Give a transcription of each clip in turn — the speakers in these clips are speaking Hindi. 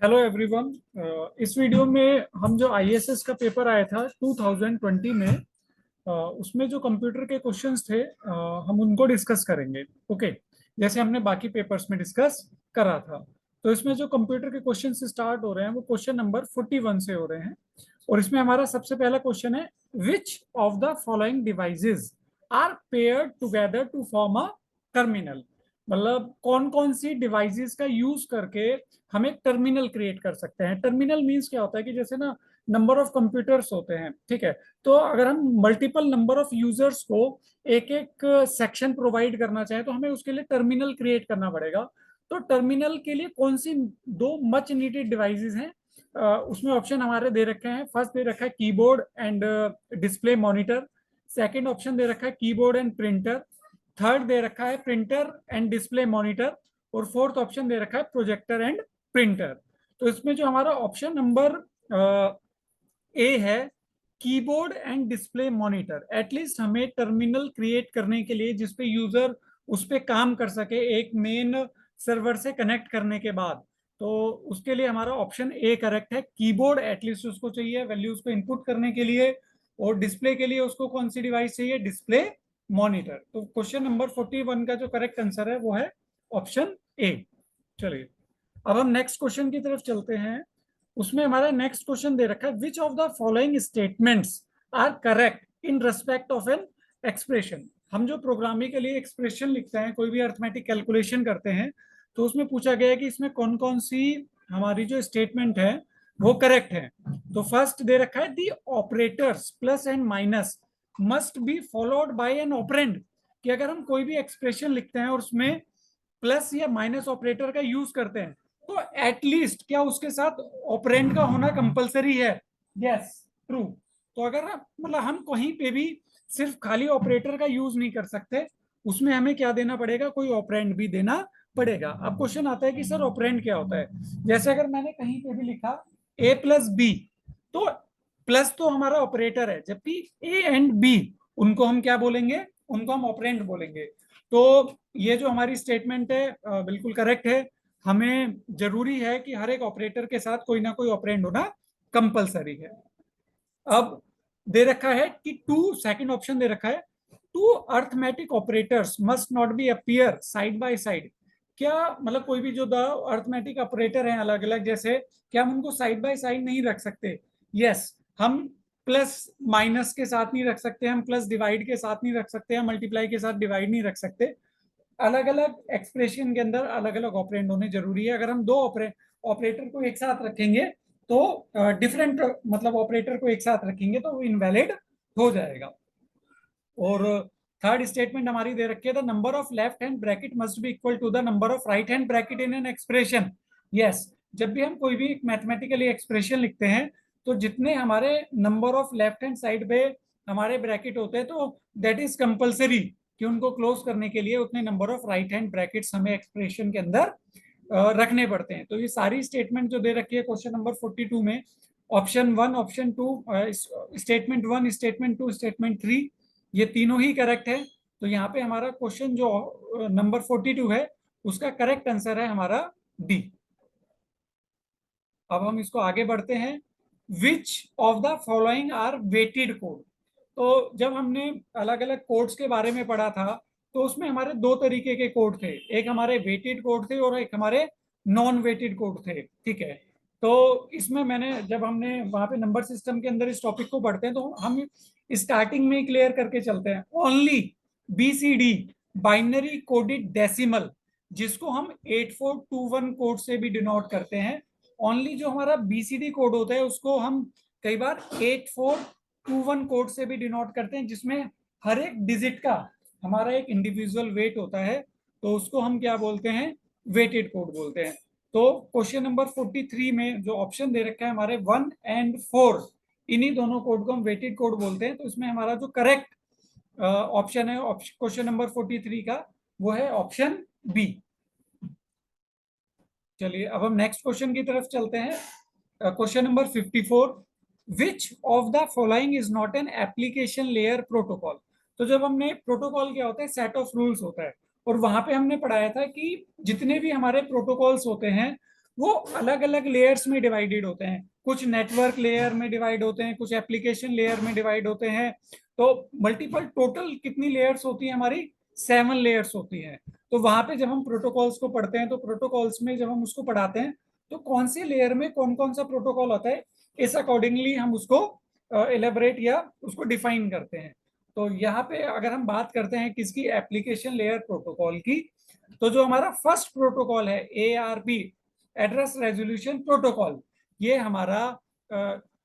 Hello everyone. इस वीडियो में हम जो आईएएस का पेपर आया था 2020 में, उसमें जो कंप्यूटर के क्वेश्चंस थे, हम उनको डिस्कस करेंगे। ओके, जैसे हमने बाकी पेपर्स में डिस्कस करा था। तो इसमें जो कंप्यूटर के क्वेश्चंस स्टार्ट हो रहे हैं वो क्वेश्चन नंबर 41 से हो रहे हैं। और इसमें हमारा सबसे पहला क्वेश्चन है, which of the following devices are paired together to form a terminal. मतलब कौन कौन सी डिवाइसेस का यूज करके हम एक टर्मिनल क्रिएट कर सकते हैं। टर्मिनल मींस क्या होता है कि जैसे ना नंबर ऑफ कंप्यूटर्स होते हैं, ठीक है। तो अगर हम मल्टीपल नंबर ऑफ यूजर्स को एक एक सेक्शन प्रोवाइड करना चाहें तो हमें उसके लिए टर्मिनल क्रिएट करना पड़ेगा। तो टर्मिनल के लिए कौन सी दो मच नीडेड डिवाइसेस हैं, उसमें ऑप्शन हमारे दे रखे हैं। फर्स्ट दे रखा है keyboard and display monitor. Second option दे रखा है कीबोर्ड एंड प्रिंटर। थर्ड दे रखा है प्रिंटर एंड डिस्प्ले मॉनिटर। और फोर्थ ऑप्शन दे रखा है प्रोजेक्टर एंड प्रिंटर। तो इसमें जो हमारा ऑप्शन नंबर ए है, keyboard and display monitor, at least हमें टर्मिनल क्रिएट करने के लिए जिसपे यूजर उस पर काम कर सके एक मेन सर्वर से कनेक्ट करने के बाद, तो उसके लिए हमारा ऑप्शन ए करेक्ट है। कीबोर्ड एटलीस्ट उसको चाहिए वैल्यूज को इनपुट करने के लिए, और डिस्प्ले के लिए उसको कौन सी डिवाइस चाहिए, डिस्प्ले मॉनिटर। तो क्वेश्चन नंबर 41 का जो करेक्ट आंसर है वो है ऑप्शन ए। चलिए, अब हम नेक्स्ट क्वेश्चन की तरफ चलते हैं। उसमें हमारा नेक्स्ट क्वेश्चन दे रखा है, which of the following statements are correct in respect of an expression. हम जो प्रोग्रामिंग के लिए एक्सप्रेशन लिखते हैं, कोई भी अर्थमेटिक कैलकुलेशन करते हैं, तो उसमें पूछा गया है कि इसमें कौन कौन सी हमारी जो स्टेटमेंट है वो करेक्ट है। तो फर्स्ट दे रखा है, the operators plus and minus must be followed by an operand. कि अगर हम कोई भी एक्सप्रेशन लिखते हैं और उसमें प्लस या माइनस ऑपरेटर का यूज करते हैं तो एटलीस्ट क्या उसके साथ ऑपरेंड का होना कंपलसरी है। Yes, true. तो अगर मतलब हम कहीं पे भी सिर्फ खाली ऑपरेटर का यूज नहीं कर सकते, उसमें हमें क्या देना पड़ेगा, कोई ऑपरेंड भी देना पड़ेगा। अब क्वेश्चन आता है कि सर ऑपरेंड क्या होता है। जैसे अगर मैंने कहीं पे भी लिखा ए प्लस बी, तो प्लस तो हमारा ऑपरेटर है, जबकि ए एंड बी उनको हम क्या बोलेंगे, उनको हम ऑपरेंड बोलेंगे। तो ये जो हमारी स्टेटमेंट है बिल्कुल करेक्ट है। हमें जरूरी है कि हर एक ऑपरेटर के साथ कोई ना कोई ऑपरेंड होना कंपलसरी है। अब दे रखा है कि टू, सेकंड ऑप्शन दे रखा है, two arithmetic operators must not be appear side by side. क्या मतलब कोई भी जो दो अर्थमेटिक ऑपरेटर हैं अलग अलग, जैसे क्या हम उनको साइड बाय साइड नहीं रख सकते। यस, हम प्लस माइनस के साथ नहीं रख सकते, हम प्लस डिवाइड के साथ नहीं रख सकते, हम मल्टीप्लाई के साथ डिवाइड नहीं रख सकते। अलग अलग एक्सप्रेशन के अंदर अलग अलग ऑपरेंड होने जरूरी है। अगर हम दो ऑपरेटर को एक साथ रखेंगे तो डिफरेंट मतलब ऑपरेटर को एक साथ रखेंगे तो वो इनवैलिड हो जाएगा। और थर्ड स्टेटमेंट हमारी दे रखी है, the number of left hand bracket must be equal to the number of right hand bracket in an expression. Yes, जब भी हम कोई भी मैथमेटिकली एक्सप्रेशन लिखते हैं तो जितने हमारे number of left hand side पे हमारे ब्रैकेट होते हैं तो दैट इज कंपलसरी कि उनको क्लोज करने के लिए उतने number of right hand brackets हमें एक्सप्रेशन के अंदर रखने पड़ते हैं। तो ये सारी स्टेटमेंट जो दे रखी है क्वेश्चन नंबर 42 में, option one, option two, statement one, statement two, statement three, ये तीनों ही करेक्ट है। तो यहाँ पे हमारा क्वेश्चन जो नंबर 42 है उसका करेक्ट आंसर है हमारा डी। अब हम इसको आगे बढ़ते हैं, which of the following are weighted code. तो जब हमने अलग अलग कोड्स के बारे में पढ़ा था तो उसमें हमारे दो तरीके के कोड थे, एक हमारे वेटेड कोड थे और एक हमारे नॉन वेटेड कोड थे, ठीक है। तो इसमें मैंने जब हमने वहां पे नंबर सिस्टम के अंदर इस टॉपिक को पढ़ते हैं तो हम स्टार्टिंग में क्लियर करके चलते हैं, only BCD binary coded decimal, जिसको हम 8421 कोड से भी डिनोट करते हैं। ओनली जो हमारा बीसीडी कोड होता है उसको हम कई बार 8421 कोड से भी डिनोट करते हैं, जिसमें हर एक डिजिट का हमारा एक इंडिविजुअल वेट होता है, तो उसको हम क्या बोलते हैं, वेटेड कोड बोलते हैं। तो क्वेश्चन नंबर 43 में जो ऑप्शन दे रखा है हमारे 1 एंड 4, इन्हीं दोनों कोड को हम वेटेड कोड बोलते हैं। तो इसमें हमारा जो करेक्ट ऑप्शन है क्वेश्चन नंबर 43 का, वो है ऑप्शन बी। चलिए, अब हम नेक्स्ट क्वेश्चन की तरफ चलते हैं। Question number 54, which of the following is not an application layer protocol. तो जब हमने प्रोटोकॉल क्या होता है, सेट ऑफ रूल्स होता है, और वहां पे हमने पढ़ाया था कि जितने भी हमारे प्रोटोकॉल्स होते हैं वो अलग अलग लेयर्स में डिवाइडेड होते हैं। कुछ नेटवर्क लेयर में डिवाइड होते हैं, कुछ एप्लीकेशन लेयर में डिवाइड होते हैं। तो मल्टीपल टोटल कितनी लेयर्स होती है हमारी? 7 लेयर्स होती हैं। तो वहां पे जब हम प्रोटोकॉल्स को पढ़ते हैं, तो प्रोटोकॉल्स में जब हम उसको पढ़ाते हैं तो कौन सी लेयर में कौन कौन सा प्रोटोकॉल होता है, इस अकॉर्डिंगली हम उसको एलेबरेट या उसको डिफाइन करते हैं। तो यहाँ पे अगर हम बात करते हैं किसकी, एप्लीकेशन लेयर प्रोटोकॉल की, तो जो हमारा फर्स्ट प्रोटोकॉल है ARP, एड्रेस रेजोल्यूशन प्रोटोकॉल, ये हमारा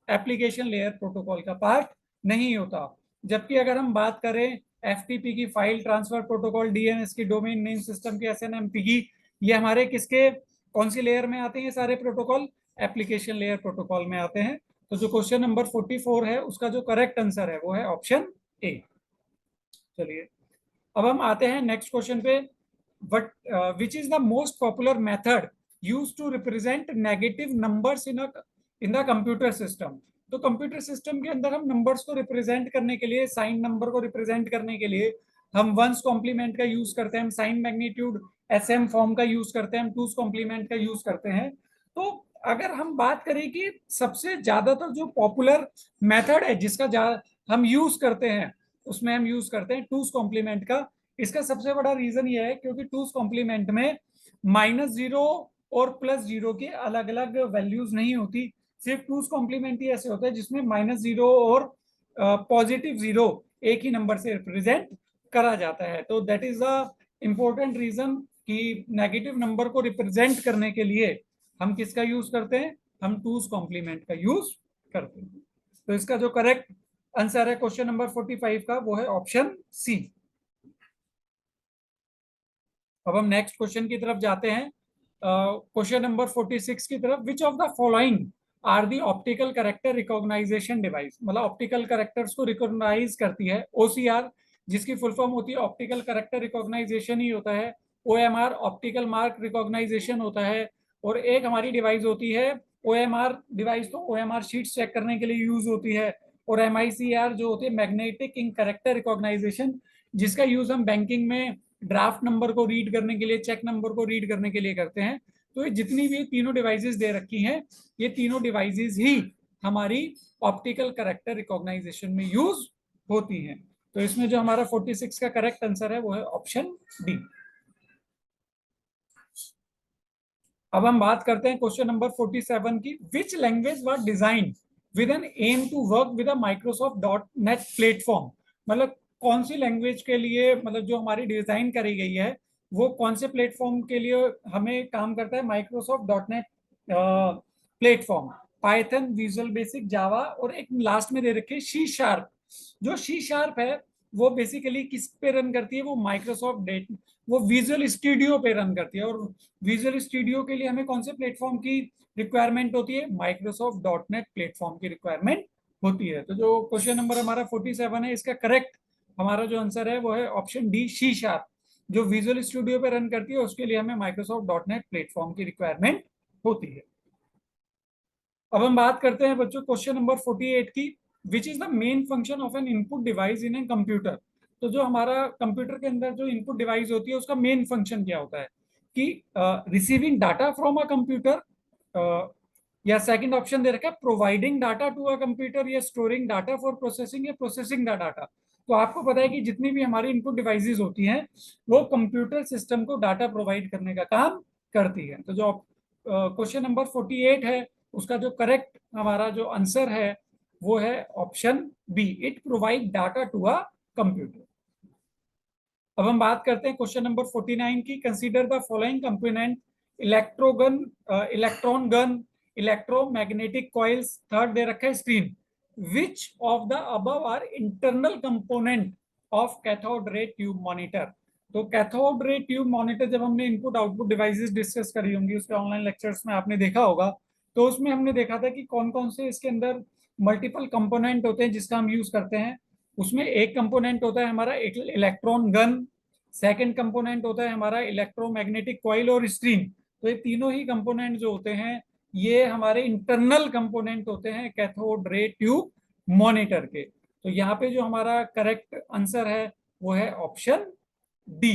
एप्लीकेशन लेयर प्रोटोकॉल का पार्ट नहीं होता। जबकि अगर हम बात करें FTP की, फाइल ट्रांसफर प्रोटोकॉल, DNS की, डोमेन नेम सिस्टम की, SNMP की, ये हमारे किसके, कौन सी लेयर में आते हैं सारे प्रोटोकॉल? एप्लीकेशन लेयर प्रोटोकॉल में आते हैं। तो जो क्वेश्चन नंबर 44 है उसका जो करेक्ट आंसर है वो है ऑप्शन ए। चलिए अब हम आते हैं नेक्स्ट क्वेश्चन पे। But which is the most popular method use to represent negative numbers in the computer system? तो कंप्यूटर सिस्टम के अंदर हम नंबर्स को रिप्रेजेंट करने के लिए, साइन नंबर को रिप्रेजेंट करने के लिए हम वंस कॉम्प्लीमेंट का यूज करते हैं, हम साइन मैग्नीट्यूड SM फॉर्म का यूज करते हैं, हम टूस कॉम्प्लीमेंट का यूज करते हैं। तो अगर हम बात करें कि सबसे ज्यादातर जो पॉपुलर मेथड है जिसका हम यूज करते हैं, उसमें हम यूज करते हैं टूस कॉम्प्लीमेंट का। इसका सबसे बड़ा रीजन यह है क्योंकि टूस कॉम्प्लीमेंट में -0 और +0 की अलग अलग वैल्यूज नहीं होती। सिर्फ टूस कॉम्प्लीमेंट ही ऐसे होता है जिसमें -0 और +0 एक ही नंबर से रिप्रेजेंट करा जाता है। तो that is the important reason कि नेगेटिव नंबर को रिप्रेजेंट करने के लिए हम किसका यूज करते हैं? हम टूस कॉम्प्लीमेंट का यूज करते हैं। तो इसका जो करेक्ट आंसर है क्वेश्चन नंबर 45 का वो है ऑप्शन सी। अब हम नेक्स्ट क्वेश्चन की तरफ जाते हैं, क्वेश्चन नंबर 46 की तरफ। Which of the following are the optical character recognization device? मतलब ऑप्टिकल करेक्टर्स को रिकॉग्नाइज करती है OCR, जिसकी फुल फॉर्म होती है ऑप्टिकल करेक्टर रिकॉग्नाइजेशन ही होता है। OMR ऑप्टिकल मार्क रिकॉग्नाइजेशन होता है। और एक हमारी डिवाइस होती है OMR डिवाइस, तो OMR शीट्स चेक करने के लिए यूज होती है। और MICR जो होती है मैग्नेटिक इंक करेक्टर रिकॉग्नाइजेशन, जिसका यूज हम बैंकिंग में ड्राफ्ट नंबर को रीड करने के लिए, चेक नंबर को रीड करने के लिए करते हैं। तो ये जितनी भी तीनों डिवाइसेस दे रखी हैं, ये तीनों डिवाइसेस ही हमारी ऑप्टिकल करेक्टर रिकॉग्नाइजेशन में यूज होती हैं। तो इसमें जो हमारा 46 का करेक्ट आंसर है वो है ऑप्शन डी। अब हम बात करते हैं क्वेश्चन नंबर 47 की। Which language was design with an aim to work with a Microsoft dot net platform? मतलब कौन सी लैंग्वेज के लिए, मतलब जो हमारी डिजाइन करी गई है वो कौन से प्लेटफॉर्म के लिए हमें काम करता है? Microsoft dot net platform, Python, Visual Basic, Java, और एक लास्ट में दे रखे सी शार्प। जो सी शार्प है वो बेसिकली किस पे रन करती है? वो माइक्रोसॉफ्ट डेट, वो विजुअल स्टूडियो पे रन करती है। और विजुअल स्टूडियो के लिए हमें कौन से प्लेटफॉर्म की रिक्वायरमेंट होती है? माइक्रोसॉफ्ट डॉट नेट प्लेटफॉर्म की रिक्वायरमेंट होती है। तो जो क्वेश्चन नंबर हमारा 47 है, इसका करेक्ट हमारा जो आंसर है वो है ऑप्शन डी, सी शार्प। जो विजुअल स्टूडियो पे रन करती है उसके लिए हमें माइक्रोसॉफ्ट डॉट नेट प्लेटफॉर्म की रिक्वायरमेंट होती है। अब हम बात करते हैं बच्चों क्वेश्चन नंबर 48 की। विच is the main function of N input device in a computer? तो जो हमारा कंप्यूटर के अंदर जो इनपुट डिवाइस होती है उसका मेन फंक्शन क्या होता है? कि receiving data from a computer, या सेकंड ऑप्शन दे रखा है providing data to a computer, या स्टोरिंग डाटा फॉर प्रोसेसिंग, या प्रोसेसिंग द डाटा। तो आपको पता है कि जितनी भी हमारी इनपुट डिवाइसेस होती हैं वो कंप्यूटर सिस्टम को डाटा प्रोवाइड करने का काम करती है। तो जो क्वेश्चन नंबर 48 है उसका जो करेक्ट हमारा जो आंसर है वो है option B, it provide data to a computer. अब हम बात करते हैं क्वेश्चन नंबर 49 की। Consider the following component, electron gun, electron gun, electromagnetic coils, third दे रखा है screen. Which of the above are internal component of cathode ray tube monitor? तो कैथोड रे ट्यूब मॉनिटर जब हमने इनपुट आउटपुट डिवाइसेस डिस्कस करी होंगी उसके ऑनलाइन लेक्चर्स में आपने देखा होगा, तो उसमें हमने देखा था कि कौन कौन से इसके अंदर मल्टीपल कंपोनेंट होते हैं जिसका हम यूज करते हैं। उसमें एक कंपोनेंट होता है हमारा इलेक्ट्रॉन गन, सेकंड कंपोनेंट होता है हमारा इलेक्ट्रोमैग्नेटिक कॉइल और स्क्रीन। तो ये तीनों ही कंपोनेंट जो होते हैं ये हमारे इंटरनल कंपोनेंट होते हैं कैथोड रे ट्यूब मॉनिटर के। तो यहाँ पे जो हमारा करेक्ट आंसर है वो है ऑप्शन डी।